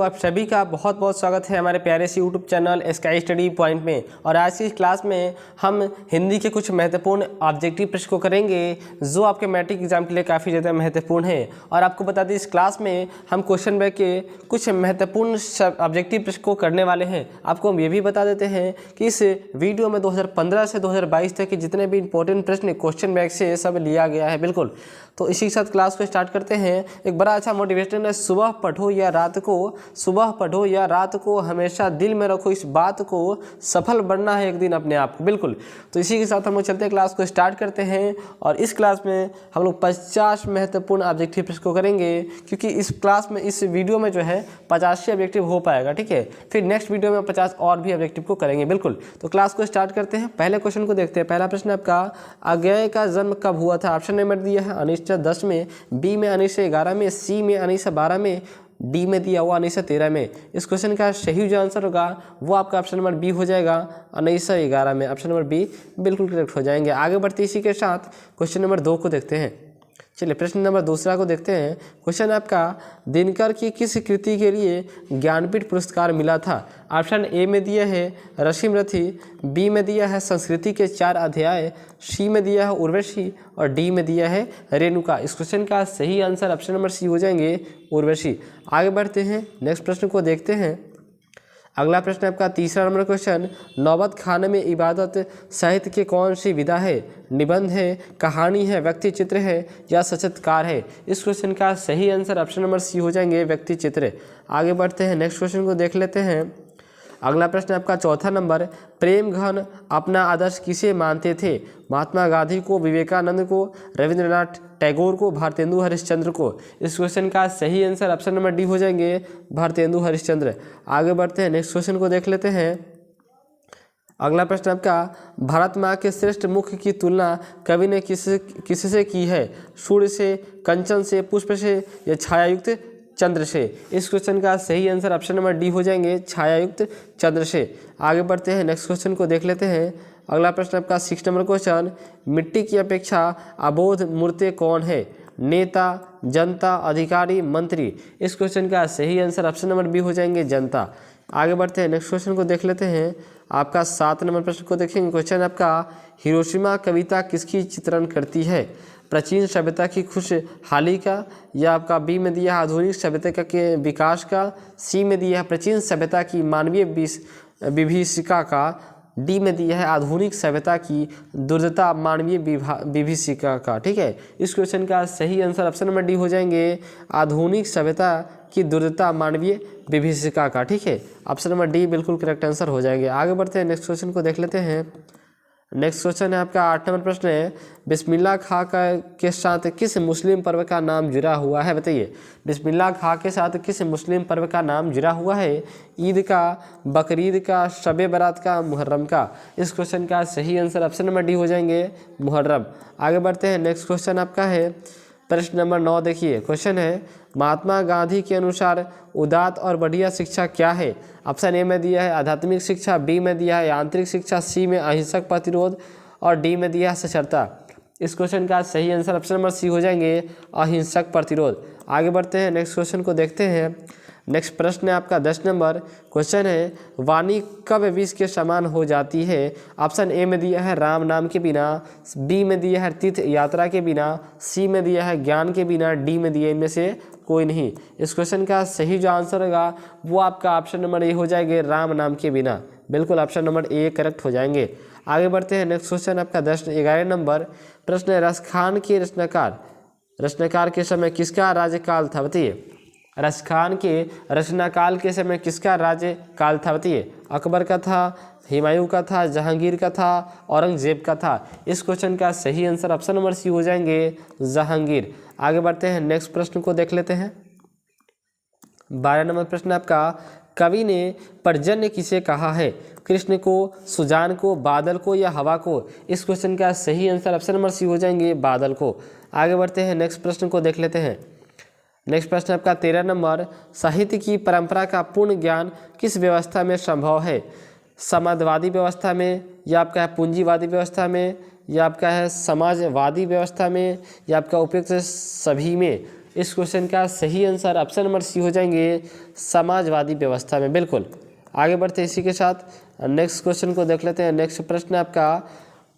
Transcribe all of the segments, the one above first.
तो आप सभी का बहुत बहुत स्वागत है हमारे प्यारे से YouTube channel sky study point में। और आज की क्लास में हम हिंदी के कुछ महत्वपूर्ण ऑब्जेक्टिव प्रश्न को करेंगे जो आपके मैट्रिक एग्जाम के लिए काफ़ी ज़्यादा महत्वपूर्ण है। और आपको बता दें इस क्लास में हम क्वेश्चन बैंक के कुछ महत्वपूर्ण ऑब्जेक्टिव प्रश्न को करने वाले हैं। आपको हम ये भी बता देते हैं कि इस वीडियो में 2015 से 2022 तक के जितने भी इंपॉर्टेंट प्रश्न क्वेश्चन बैंक से सब लिया गया है। बिल्कुल, तो इसी के साथ क्लास को स्टार्ट करते हैं। एक बड़ा अच्छा मोटिवेशन है, सुबह पढ़ो या रात को हमेशा दिल में रखो इस बात को, सफल बनना है एक दिन अपने आप को। बिल्कुल, तो इसी के साथ हम लोग चलते हैं, क्लास को स्टार्ट करते हैं। और इस क्लास में हम लोग 50 महत्वपूर्ण ऑब्जेक्टिव प्रश्न को करेंगे, क्योंकि इस क्लास में इस वीडियो में जो है 85 ऑब्जेक्टिव हो पाएगा। ठीक है, फिर नेक्स्ट वीडियो में 50 और भी ऑब्जेक्टिव को करेंगे। बिल्कुल, तो क्लास को स्टार्ट करते हैं। पहले क्वेश्चन को देखते हैं। पहला प्रश्न आपका, अज्ञेय का जन्म कब हुआ था? ऑप्शन नंबर दिया है 1910 में, बी में 1911 में, सी में 1912 में, डी में दिया हुआ 1913 में। इस क्वेश्चन का सही जो आंसर होगा वो आपका ऑप्शन नंबर बी हो जाएगा, 1911 में। ऑप्शन नंबर बी बिल्कुल करेक्ट हो जाएंगे। आगे बढ़ते इसी के साथ क्वेश्चन नंबर 2 को देखते हैं। चलिए प्रश्न नंबर दूसरा को देखते हैं। क्वेश्चन आपका, दिनकर की किस कृति के लिए ज्ञानपीठ पुरस्कार मिला था? ऑप्शन ए में दिया है रश्मि रथी, बी में दिया है संस्कृति के 4 अध्याय, सी में दिया है उर्वशी और डी में दिया है रेणुका। इस क्वेश्चन का सही आंसर ऑप्शन नंबर सी हो जाएंगे, उर्वशी। आगे बढ़ते हैं, नेक्स्ट प्रश्न को देखते हैं। अगला प्रश्न आपका तीसरा नंबर क्वेश्चन, नौबत खाने में इबादत साहित्य की कौन सी विधा है? निबंध है, कहानी है, व्यक्ति चित्र है या साक्षात्कार है? इस क्वेश्चन का सही आंसर ऑप्शन नंबर सी हो जाएंगे, व्यक्ति चित्र। आगे बढ़ते हैं, नेक्स्ट क्वेश्चन को देख लेते हैं। अगला प्रश्न आपका चौथा नंबर, प्रेम घन अपना आदर्श किसे मानते थे? महात्मा गांधी को, विवेकानंद को, रविंद्रनाथ टैगोर को, भारतेंदु हरिश्चंद्र को? इस क्वेश्चन का सही आंसर ऑप्शन नंबर डी हो जाएंगे, भारतेंदु हरिश्चंद्र। आगे बढ़ते हैं, नेक्स्ट क्वेश्चन को देख लेते हैं। अगला प्रश्न आपका, भारत माँ के श्रेष्ठ मुख की तुलना कवि ने किससे की है? सूर्य से, कंचन से, पुष्प से या छायायुक्त चंद्र से? इस क्वेश्चन का सही आंसर ऑप्शन नंबर डी हो जाएंगे, छायायुक्त चंद्र से। आगे बढ़ते हैं, नेक्स्ट क्वेश्चन को देख लेते हैं। अगला प्रश्न आपका 6 नंबर क्वेश्चन, मिट्टी की अपेक्षा अबोध मूर्ति कौन है? नेता, जनता, अधिकारी, मंत्री? इस क्वेश्चन का सही आंसर ऑप्शन नंबर बी हो जाएंगे, जनता। आगे बढ़ते हैं, नेक्स्ट क्वेश्चन को देख लेते हैं। आपका 7 नंबर प्रश्न को देखेंगे। क्वेश्चन आपका, हिरोशिमा कविता किसकी चित्रण करती है? प्राचीन सभ्यता की खुशहाली का, या आपका बी में दिया आधुनिक सभ्यता के विकास का, सी में दिया है प्राचीन सभ्यता की मानवीय विभीषिका का, डी में दिया है आधुनिक सभ्यता की दुर्दशा मानवीय विभीषिका का? ठीक है, इस क्वेश्चन का सही आंसर ऑप्शन नंबर डी हो जाएंगे, आधुनिक सभ्यता की दुर्दशा मानवीय विभीषिका का। ठीक है, ऑप्शन नंबर डी बिल्कुल करेक्ट आंसर हो जाएंगे। आगे बढ़ते हैं, नेक्स्ट क्वेश्चन को देख लेते हैं। नेक्स्ट क्वेश्चन है आपका 8 नंबर प्रश्न है, बिस्मिल्लाह खां के साथ किस मुस्लिम पर्व का नाम जुड़ा हुआ है? बताइए, बिस्मिल्लाह खां के साथ किस मुस्लिम पर्व का नाम जुड़ा हुआ है? ईद का, बकरीद का, शबे बारात का, मुहर्रम का? इस क्वेश्चन का सही आंसर ऑप्शन नंबर डी हो जाएंगे, मुहर्रम। आगे बढ़ते हैं, नेक्स्ट क्वेश्चन आपका है प्रश्न नंबर 9। देखिए क्वेश्चन है, महात्मा गांधी के अनुसार उदात्त और बढ़िया शिक्षा क्या है? ऑप्शन ए में दिया है आध्यात्मिक शिक्षा, बी में दिया है आंतरिक शिक्षा, सी में अहिंसक प्रतिरोध और डी में दिया है साक्षरता। इस क्वेश्चन का सही आंसर ऑप्शन नंबर सी हो जाएंगे, अहिंसक प्रतिरोध। आगे बढ़ते हैं, नेक्स्ट क्वेश्चन को देखते हैं। नेक्स्ट प्रश्न है आपका 10 नंबर क्वेश्चन है, वाणी कब विष के समान हो जाती है? ऑप्शन ए में दिया है राम नाम के बिना, बी में दिया है तीर्थ यात्रा के बिना, सी में दिया है ज्ञान के बिना, डी में दिया इनमें से कोई नहीं। इस क्वेश्चन का सही जो आंसर होगा वो आपका ऑप्शन नंबर ए हो जाएंगे, राम नाम के बिना। बिल्कुल ऑप्शन नंबर ए करेक्ट हो जाएंगे। आगे बढ़ते हैं, नेक्स्ट क्वेश्चन आपका 11 नंबर प्रश्न है, रसखान के रचनाकार के समय किसका राज्यकाल था? बताइए, रसखान के रचनाकाल के समय किसका राज्यकाल था? बताइए, अकबर का था, हुमायूं का था, जहांगीर का था, औरंगजेब का था? इस क्वेश्चन का सही आंसर ऑप्शन नंबर सी हो जाएंगे, जहांगीर। आगे बढ़ते हैं, नेक्स्ट प्रश्न को देख लेते हैं। 12 नंबर प्रश्न आपका, कवि ने पर्जन्य किसे कहा है? कृष्ण को, सुजान को, बादल को या हवा को? इस क्वेश्चन का सही आंसर ऑप्शन नंबर सी हो जाएंगे, बादल को। आगे बढ़ते हैं, नेक्स्ट प्रश्न को देख लेते हैं। नेक्स्ट प्रश्न आपका 13 नंबर, साहित्य की परंपरा का पूर्ण ज्ञान किस व्यवस्था में संभव है? समाजवादी व्यवस्था में, या आपका है पूंजीवादी व्यवस्था में, या आपका है समाजवादी व्यवस्था में, या आपका उपयुक्त सभी में? इस क्वेश्चन का सही आंसर ऑप्शन नंबर सी हो जाएंगे, समाजवादी व्यवस्था में। बिल्कुल, आगे बढ़ते इसी के साथ नेक्स्ट क्वेश्चन को देख लेते हैं। नेक्स्ट प्रश्न आपका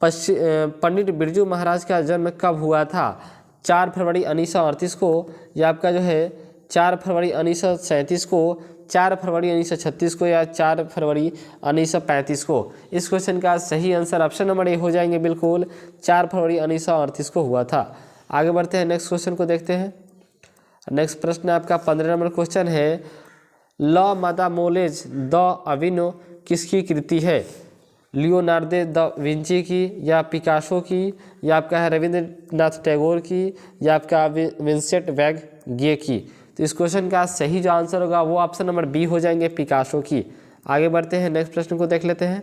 पंडित बिरजू महाराज का जन्म कब हुआ था? 4 फरवरी 1938 को, या आपका जो है 4 फरवरी 1937 को, 4 फरवरी 1936 को, या 4 फरवरी 1935 को। इस क्वेश्चन का सही आंसर ऑप्शन नंबर ए हो जाएंगे, बिल्कुल 4 फरवरी 1938 को हुआ था। आगे बढ़ते हैं, नेक्स्ट क्वेश्चन को देखते हैं। नेक्स्ट प्रश्न आपका 15 नंबर क्वेश्चन है, ला मादा मोलेज द अविनो किसकी कृति है? लियोनार्दो द विंची की, या पिकासो की, या आपका है रविंद्रनाथ टैगोर की, या आपका विंसेंट वैन गे की। तो इस क्वेश्चन का सही जो आंसर होगा वो ऑप्शन नंबर बी हो जाएंगे, पिकासो की। आगे बढ़ते हैं, नेक्स्ट प्रश्न को देख लेते हैं।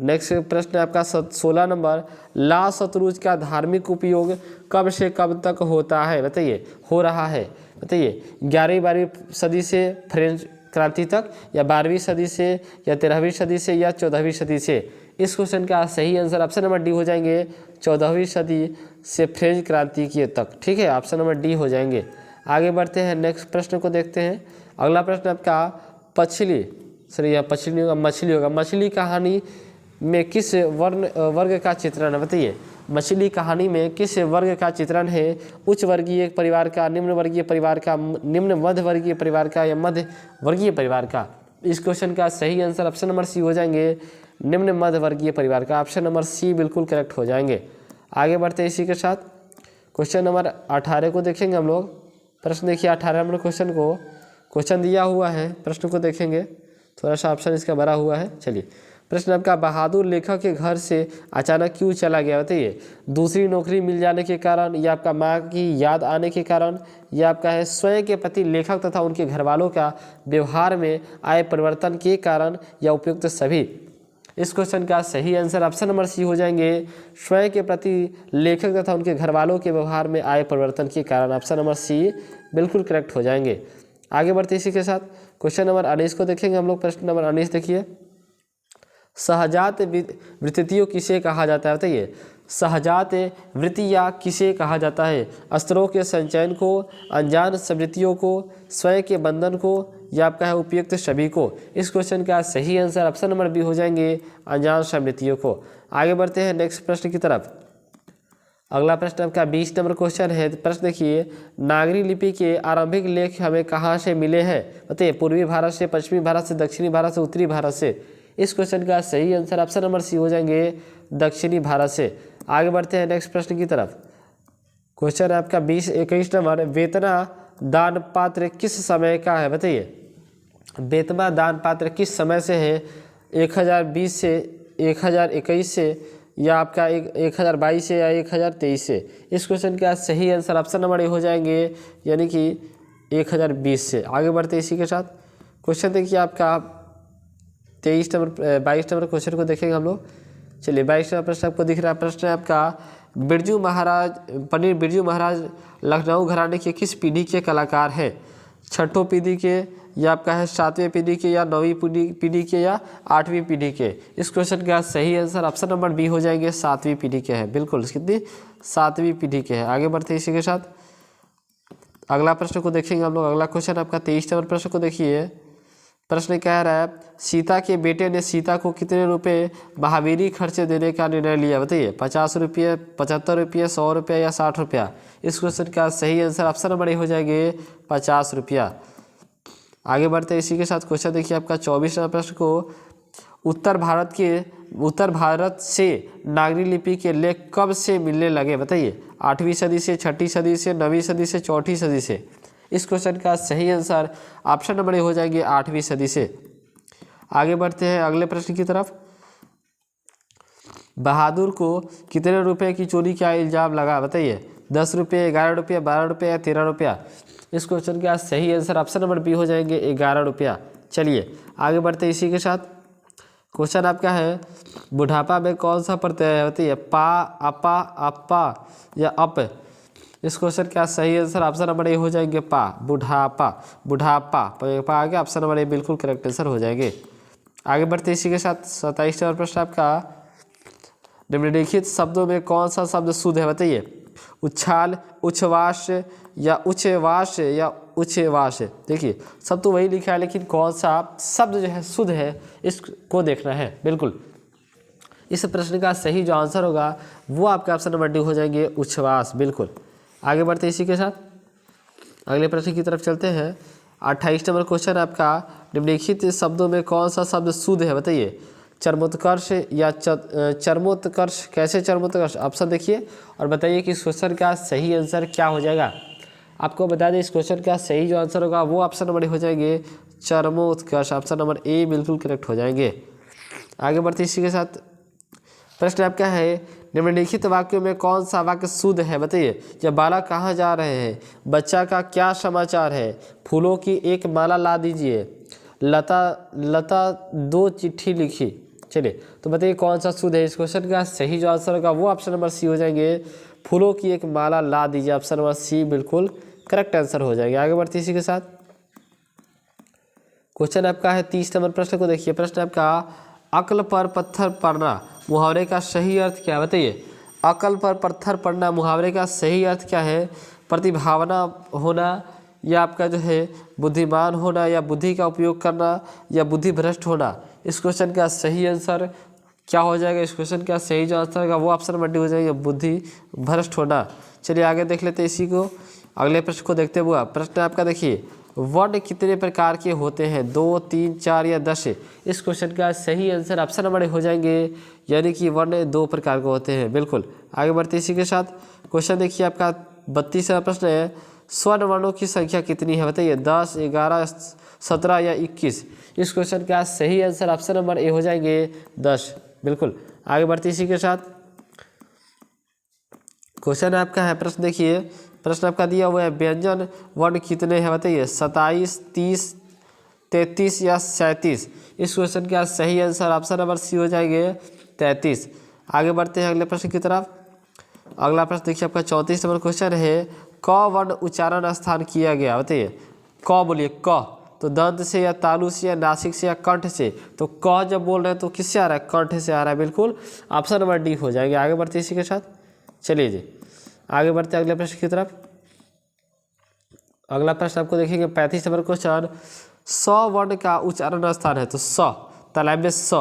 नेक्स्ट प्रश्न आपका 16 नंबर, ला शतरूज का धार्मिक उपयोग कब से कब तक होता है? बताइए, हो रहा है। बताइए, 11वीं सदी से फ्रेंच क्रांति तक, या 12वीं सदी से, या 13वीं सदी से, या 14वीं सदी से। इस क्वेश्चन का सही आंसर ऑप्शन नंबर डी हो जाएंगे, 14वीं सदी से फ्रेंच क्रांति के तक। ठीक है, ऑप्शन नंबर डी हो जाएंगे। आगे बढ़ते हैं, नेक्स्ट प्रश्न को देखते हैं। अगला प्रश्न आपका मछली होगा। मछली कहानी में किस वर्ग का चित्रण है? बताइए, मछली कहानी में किस वर्ग का चित्रण है? उच्च वर्गीय परिवार का, निम्न वर्गीय परिवार का, निम्न मध्य वर्गीय परिवार का, या मध्य वर्गीय परिवार का? इस क्वेश्चन का सही आंसर ऑप्शन नंबर सी हो जाएंगे, निम्न मध्य वर्गीय परिवार का। ऑप्शन नंबर सी बिल्कुल करेक्ट हो जाएंगे। आगे बढ़ते हैं इसी के साथ क्वेश्चन नंबर 18 को देखेंगे हम लोग। प्रश्न देखिए 18 नंबर क्वेश्चन को, क्वेश्चन दिया हुआ है, प्रश्न को देखेंगे, थोड़ा सा ऑप्शन इसका भरा हुआ है। चलिए, प्रश्न आपका, बहादुर लेखक के घर से अचानक क्यों चला गया? बताइए, दूसरी नौकरी मिल जाने के कारण, या आपका माँ की याद आने के कारण, या आपका है स्वयं के प्रति लेखक तथा उनके घर वालों का व्यवहार में आए परिवर्तन के कारण, या उपयुक्त सभी। इस क्वेश्चन का सही आंसर ऑप्शन नंबर सी हो जाएंगे, स्वयं के प्रति लेखक तथा उनके घर वालों के व्यवहार में आए परिवर्तन के कारण। ऑप्शन नंबर सी बिल्कुल करेक्ट हो जाएंगे। आगे बढ़ते इसी के साथ क्वेश्चन नंबर 19 को देखेंगे हम लोग। प्रश्न नंबर 19 देखिए, सहजात वृत्तियों किसे कहा जाता है? बताइए, सहजात वृत्तियाँ किसे कहा जाता है? अस्त्रों के संचयन को, अनजान समृद्धियों को, स्वयं के बंधन को, या आपका है उपयुक्त सभी को। इस क्वेश्चन का सही आंसर ऑप्शन नंबर बी हो जाएंगे, अनजान समृद्धियों को। आगे बढ़ते हैं नेक्स्ट प्रश्न की तरफ। अगला प्रश्न आपका 20 नंबर क्वेश्चन है। प्रश्न देखिए, नागरी लिपि के आरंभिक लेख हमें कहाँ से मिले हैं? बताइए, पूर्वी भारत से, पश्चिमी भारत से, दक्षिणी भारत से, उत्तरी भारत से। इस क्वेश्चन का सही आंसर ऑप्शन नंबर सी हो जाएंगे, दक्षिणी भारत से। आगे बढ़ते हैं नेक्स्ट प्रश्न की तरफ। क्वेश्चन है आपका 21 नंबर, वेतना दान पात्र किस समय का है? बताइए, वेतवा दान पात्र किस समय से है? 1020 से, 1021 से, या आपका 1022 से, या 1023 से। इस क्वेश्चन का सही आंसर ऑप्शन नंबर ए हो जाएंगे, यानी कि 1020 से। आगे बढ़ते इसी के साथ क्वेश्चन देखिए आपका 22 नंबर क्वेश्चन को देखेंगे हम लोग। चलिए, 22 नंबर प्रश्न आपको दिख रहा है। प्रश्न है आपका, पंडित बिरजू महाराज लखनऊ घराने के किस पीढ़ी के कलाकार हैं? छठों पीढ़ी के, या आपका है 7वीं पीढ़ी के, या 9वीं पीढ़ी के, या 8वीं पीढ़ी के? इस क्वेश्चन का सही आंसर ऑप्शन नंबर बी हो जाएंगे, 7वीं पीढ़ी के हैं। बिल्कुल, कितनी? 7वीं पीढ़ी के हैं। आगे बढ़ते इसी के साथ अगला प्रश्न को देखेंगे हम लोग। अगला क्वेश्चन आपका 23 नंबर प्रश्न को देखिए। प्रश्न कह रहा है, सीता के बेटे ने सीता को कितने रुपए महावीरी खर्चे देने का निर्णय लिया? बताइए, 50 रुपये, 75 रुपये, 100 रुपया, या 60 रुपया? इस क्वेश्चन का सही आंसर ऑप्शन नंबर ए हो जाएंगे, 50 रुपया। आगे बढ़ते इसी के साथ क्वेश्चन देखिए आपका 24 नंबर प्रश्न को, उत्तर भारत से नागरी लिपि के लेख कब से मिलने लगे? बताइए, 8वीं सदी से, 6ठी सदी से, 9वीं सदी से, 4ठी सदी से? इस क्वेश्चन का सही आंसर ऑप्शन नंबर ए हो जाएंगे, 8वीं सदी से। आगे बढ़ते हैं अगले प्रश्न की तरफ। बहादुर को कितने रुपए की चोरी का इल्जाम लगा? बताइए, 10 रुपये, 11 रुपये, 12 रुपये, या 13 रुपया? इस क्वेश्चन का सही आंसर ऑप्शन नंबर बी हो जाएंगे, 11 रुपया। चलिए, आगे बढ़ते इसी के साथ क्वेश्चन आपका है, बुढ़ापा में कौन सा प्रत्यय है? बताइए, पा, अपा, अपा, या अप? इस क्वेश्चन का सही आंसर ऑप्शन नंबर ए हो जाएंगे, पा, बुढ़ापा। पा आ गया, ऑप्शन नंबर ए बिल्कुल करेक्ट आंसर हो जाएंगे। आगे बढ़ते इसी के साथ 27 नंबर प्रश्न आपका, निम्नलिखित शब्दों में कौन सा शब्द शुद्ध है? बताइए, उछाल, उच्छ्वास, या उच्छ्वास या उच्छ्वास। देखिए सब तो वही लिखा है, लेकिन कौन सा शब्द जो है शुद्ध है इसको देखना है। बिल्कुल इस प्रश्न का सही जो आंसर होगा वो आपका ऑप्शन नंबर डी हो जाएंगे, उच्छ्वास। बिल्कुल आगे बढ़ते इसी के साथ अगले प्रश्न की तरफ चलते हैं। 28 नंबर क्वेश्चन आपका, निम्नलिखित शब्दों में कौन सा शब्द शुद्ध है बताइए। चर्मोत्कर्ष या चर्मोत्कर्ष। कैसे चर्मोत्कर्ष? ऑप्शन देखिए और बताइए कि इस क्वेश्चन का सही आंसर क्या हो जाएगा। आपको बता दें इस क्वेश्चन का सही जो आंसर होगा वो ऑप्शन नंबर हो जाएंगे चर्मोत्कर्ष। ऑप्शन नंबर ए बिल्कुल करेक्ट हो जाएंगे। आगे बढ़ते इसी के साथ प्रश्न आपका है, निम्नलिखित वाक्यों में कौन सा वाक्य शुद्ध है बताइए। जब बालक कहाँ जा रहे हैं, बच्चा का क्या समाचार है, फूलों की एक माला ला दीजिए, लता 2 चिट्ठी लिखी। चलिए तो बताइए कौन सा शुद्ध है। इस क्वेश्चन का सही जो आंसर होगा वो ऑप्शन नंबर सी हो जाएंगे, फूलों की एक माला ला दीजिए। ऑप्शन नंबर सी बिल्कुल करेक्ट आंसर हो जाएगा। आगे बढ़ते इसी के साथ क्वेश्चन आपका है 30 नंबर प्रश्न को देखिए। प्रश्न आपका, अक्ल पर पत्थर पड़ना मुहावरे का सही अर्थ क्या है बताइए। अक्ल पर पत्थर पड़ना मुहावरे का सही अर्थ क्या है। प्रतिभावना होना या आपका जो है बुद्धिमान होना या बुद्धि का उपयोग करना या बुद्धि भ्रष्ट होना। इस क्वेश्चन का सही आंसर क्या हो जाएगा। इस क्वेश्चन का सही जो आंसर होगा वो ऑप्शन नंबर डी हो जाएगा, बुद्धि भ्रष्ट होना। चलिए आगे देख लेते हैं इसी को, अगले प्रश्न को देखते हुए। प्रश्न आपका देखिए, वर्ण कितने प्रकार के होते हैं, 2, 3, 4 या 10। इस क्वेश्चन का सही आंसर ऑप्शन नंबर हो जाएंगे, यानी कि वर्ण 2 प्रकार के होते हैं। बिल्कुल आगे बढ़ते इसी के साथ क्वेश्चन देखिए आपका 32वां प्रश्न है, स्वर्ण वर्णों की संख्या कितनी है बताइए। 10, 11, 17 या 21। इस क्वेश्चन का सही आंसर ऑप्शन नंबर ए हो जाएंगे 10। बिल्कुल आगे बढ़ते इसी के साथ क्वेश्चन आपका है, प्रश्न देखिए। प्रश्न आपका दिया हुआ है, व्यंजन वर्ण कितने हैं बताइए। 27, 30, 33 या 37। इस क्वेश्चन का सही आंसर ऑप्शन नंबर सी हो जाएंगे 33। आगे बढ़ते हैं अगले प्रश्न की तरफ। अगला प्रश्न देखिए आपका 34 नंबर क्वेश्चन है, क वर्ण उच्चारण स्थान किया गया बताइए। क बोलिए, क तो दंत से या तालु से या नासिक से या कंठ से। तो क जब बोल रहे हैं तो किससे आ रहा है, कंठ से आ रहा है। बिल्कुल ऑप्शन नंबर डी हो जाएंगे। आगे बढ़ते इसी के साथ चलिए जी आगे बढ़ते अगले प्रश्न की तरफ। अगला प्रश्न आपको देखेंगे 35 नंबर क्वेश्चन, स वर्ण का उच्चारण स्थान है। तो स तलैम्य स,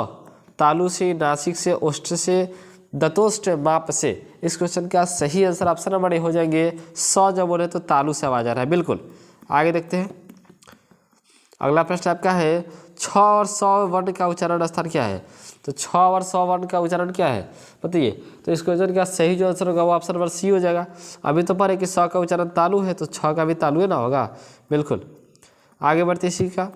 तालु से, नासिक से, ओष्ठ से, दतोष्ठ माप से। इस क्वेश्चन का सही आंसर ऑप्शन नंबर ए हो जाएंगे, स जब बोले तो तालु से आवाज आ रहा है। बिल्कुल आगे देखते हैं अगला प्रश्न आपका है, 6 और 100 वर्ण का उच्चारण स्थान क्या है। तो 6 और 100 वर्ण का उच्चारण क्या है बताइए। तो इस क्वेश्चन का सही जो आंसर होगा वो ऑप्शन नंबर सी हो जाएगा। अभी तो पढ़े कि 100 का उच्चारण तालु है तो 6 का भी तालु है ना होगा। बिल्कुल आगे बढ़ते इसी का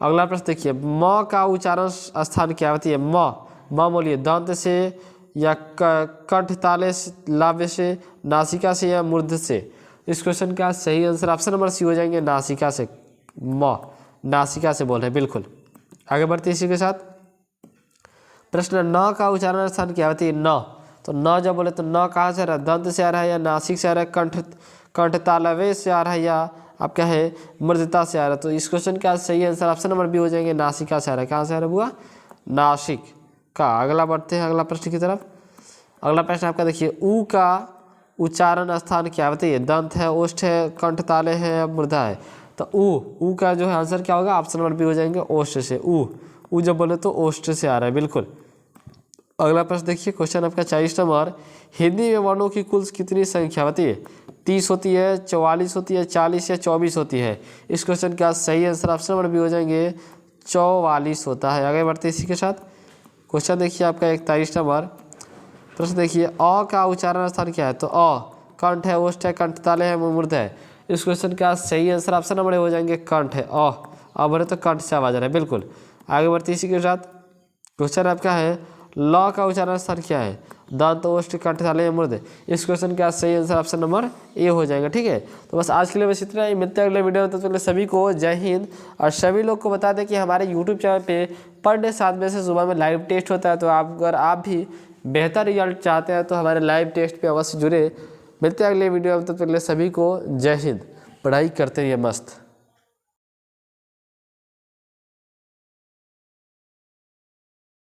अगला प्रश्न देखिए, म का उच्चारण स्थान क्या होती है। म बोलिए, दंत से या कंठ ताले से, लाव्य से, नासिका से या मूर्ध से। इस क्वेश्चन का सही आंसर ऑप्शन नंबर सी हो जाएंगे, नासिका से। नासिका से बोल रहे हैं। बिल्कुल आगे बढ़ते इसी के साथ प्रश्न, न का उच्चारण स्थान क्या होती है। न तो न जब बोले तो न कहाँ से आ रहा है, दंत से आ रहा है या नासिक से आ रहा है, कंठ तालवे से आ रहा है या आप क्या है मृदता से आ रहा है। तो इस क्वेश्चन का सही आंसर ऑप्शन नंबर बी हो जाएंगे, नासिका से आ रहा है। कहाँ से आ रहा है बुआ, नासिक का। अगला बढ़ते हैं अगला प्रश्न की तरफ। अगला प्रश्न आपका देखिए, ऊ का उच्चारण स्थान क्या बताइए। दंत है, ओष्ठ है, कंठ ताले है या मूर्धा है। तो ऊ का जो है आंसर क्या होगा, ऑप्शन नंबर बी हो जाएंगे, ओष्ठ से। ऊ जब बोले तो ओष्ठ से आ रहा है। बिल्कुल अगला प्रश्न देखिए, क्वेश्चन आपका 40 नंबर, हिंदी में वर्णों की कुल कितनी संख्या बताइए। 30 होती है, 44 होती है, 40 या 24 होती है। इस क्वेश्चन का सही आंसर ऑप्शन नंबर बी हो जाएंगे, 44 होता है। आगे बढ़ते इसी के साथ क्वेश्चन देखिए आपका 41 नंबर प्रश्न देखिए, अ का उच्चारण स्थान क्या है। तो अ कंठ है, ओष्ठ है, कंठ ताले है, मूर्ध है। इस क्वेश्चन का सही आंसर ऑप्शन नंबर हो जाएंगे, कंठ है। अ बोले तो कंठ से आवाज आ रहा है। बिल्कुल आगे बढ़ते इसी के साथ क्वेश्चन आपका है, ल का उच्चारण स्थान क्या है। दंत, ओष्ठ, कंठ ताले या मूर्ध। इस क्वेश्चन का सही आंसर ऑप्शन नंबर ए हो जाएगा। ठीक है, तो बस आज के लिए बस इतना ही। मिलते हैं अगले वीडियो में। तो चलिए सभी को जय हिंद। और सभी लोग को बता दें कि हमारे यूट्यूब चैनल पे पर डे 7 बजे से सुबह में लाइव टेस्ट होता है। तो अगर आप भी बेहतर रिजल्ट चाहते हैं तो हमारे लाइव टेस्ट पे अवश्य जुड़े। मिलते हैं अगले वीडियो में। तो चलिए सभी को जय हिंद। पढ़ाई करते रहिए मस्त।